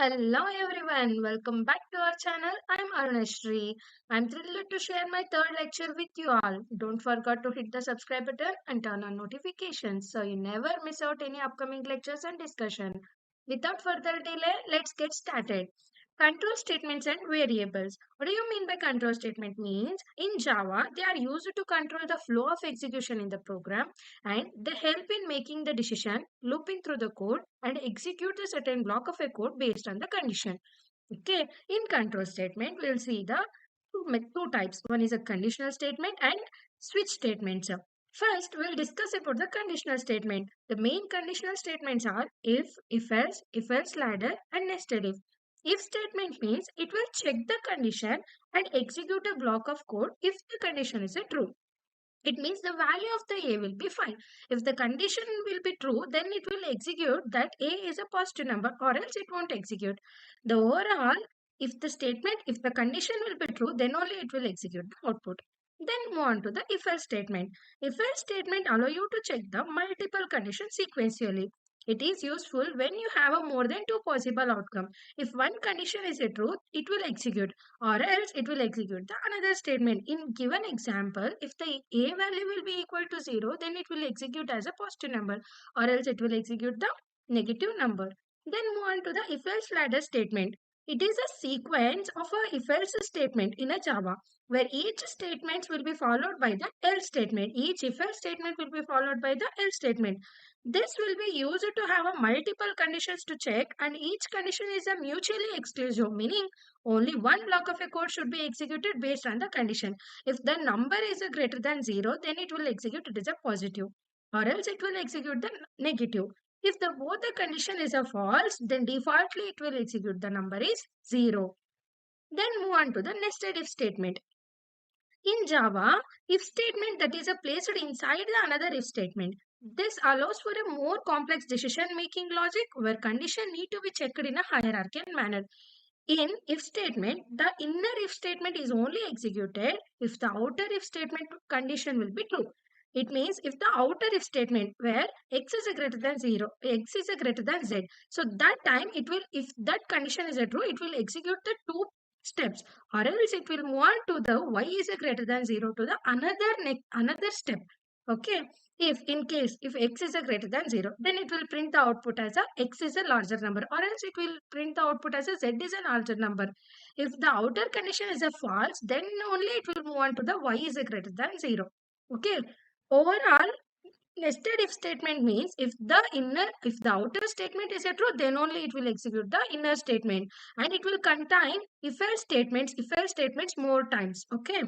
Hello everyone, welcome back to our channel. I'm Arunashri. I'm thrilled to share my third lecture with you all. Don't forget to hit the subscribe button and turn on notifications so you never miss out any upcoming lectures and discussion. Without further delay, let's get started. Control statements and variables. What do you mean by control statement? Means in Java, they are used to control the flow of execution in the program and they help in making the decision, looping through the code and execute a certain block of a code based on the condition. Okay, in control statement, we'll see the two types. One is a conditional statement and switch statements. First, we'll discuss about the conditional statement. The main conditional statements are if else ladder, and nested if. If statement means it will check the condition and execute a block of code if the condition is a true. It means the value of the A will be fine. If the condition will be true, then it will execute that A is a positive number or else it won't execute. The overall, if the condition will be true, then only it will execute the output. Then move on to the if else statement. If else statement allow you to check the multiple conditions sequentially. It is useful when you have a more than two possible outcome. If one condition is a truth, it will execute or else it will execute the another statement. In given example, if the A value will be equal to 0, then it will execute as a positive number or else it will execute the negative number. Then move on to the if else ladder statement. It is a sequence of a if else statement in a Java where each statement will be followed by the else statement. Each if else statement will be followed by the else statement. This will be used to have a multiple conditions to check and each condition is a mutually exclusive, meaning only one block of a code should be executed based on the condition. If the number is a greater than 0, then it will execute it as a positive or else it will execute the negative. If the both the condition is a false, then defaultly it will execute the number is 0. Then move on to the nested if statement. In Java, if statement that is a placed inside the another if statement. This allows for a more complex decision making logic where condition need to be checked in a hierarchical manner. In if statement, the inner if statement is only executed if the outer if statement condition will be true. It means if the outer if statement where x is a greater than 0, x is a greater than z. So that time it will, if that condition is a true, it will execute the two steps or else it will move on to the y is a greater than 0 to the another step. Okay. If in case if x is a greater than 0, then it will print the output as a x is a larger number or else it will print the output as a z is a larger number. If the outer condition is a false, then only it will move on to the y is a greater than 0. Okay. Overall, nested if statement means if the outer statement is a true, then only it will execute the inner statement and it will contain if else statements more times. Okay.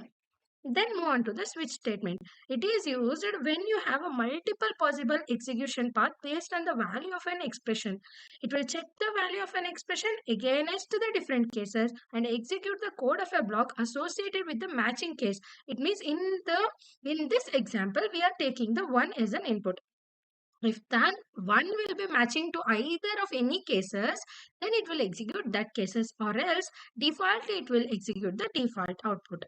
Then move on to the switch statement. It is used when you have a multiple possible execution path based on the value of an expression. It will check the value of an expression against the different cases and execute the code of a block associated with the matching case. It means in this example, we are taking the 1 as an input. If that 1 will be matching to either of any cases, then it will execute that cases or else defaultly it will execute the default output.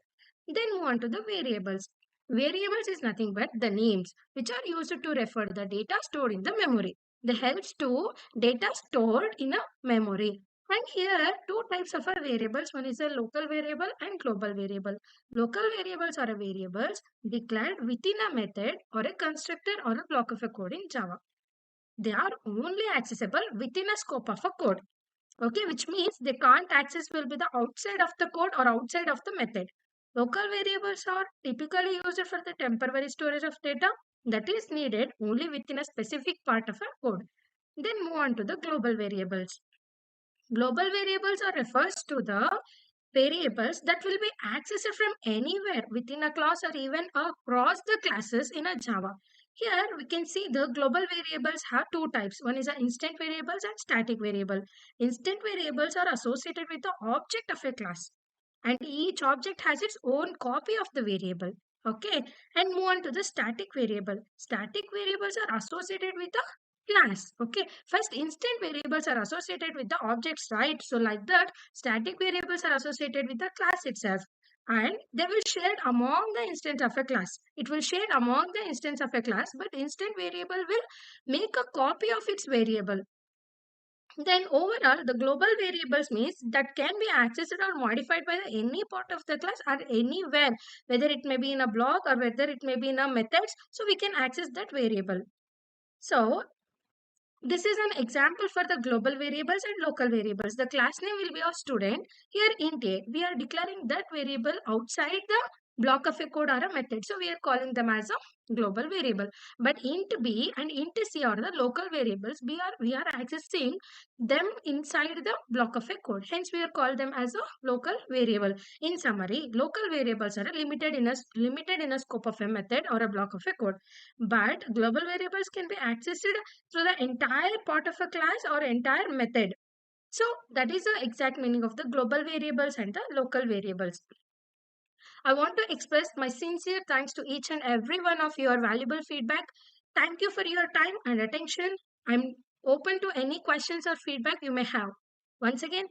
Then move on to the variables. Variables is nothing but the names which are used to refer the data stored in the memory. They helps to data stored in a memory. And here two types of a variables. One is a local variable and global variable. Local variables are a variables declared within a method or a constructor or a block of a code in Java. They are only accessible within a scope of a code. Okay, which means they can't access will be the outside of the code or outside of the method. Local variables are typically used for the temporary storage of data that is needed only within a specific part of a code. Then move on to the global variables. Global variables are refers to the variables that will be accessed from anywhere within a class or even across the classes in a Java. Here we can see the global variables have two types. One is a instant variables and static variable. Instant variables are associated with the object of a class and each object has its own copy of the variable. Okay, and move on to the static variable. Static variables are associated with the class. Okay, first instant variables are associated with the objects, right? So like that, static variables are associated with the class itself and they will shared among the instance of a class. It will share among the instance of a class, but instant variable will make a copy of its variable. Then overall, the global variables means that can be accessed or modified by any part of the class or anywhere, whether it may be in a block or whether it may be in a methods. So we can access that variable. So this is an example for the global variables and local variables. The class name will be our student. Here int A, we are declaring that variable outside the block of a code or a method. So we are calling them as a global variable. But int B and int C are the local variables. We are accessing them inside the block of a code. Hence we are called them as a local variable. In summary, local variables are limited in a scope of a method or a block of a code. But global variables can be accessed through the entire part of a class or entire method. So that is the exact meaning of the global variables and the local variables. I want to express my sincere thanks to each and every one of your valuable feedback. Thank you for your time and attention. I'm open to any questions or feedback you may have. Once again,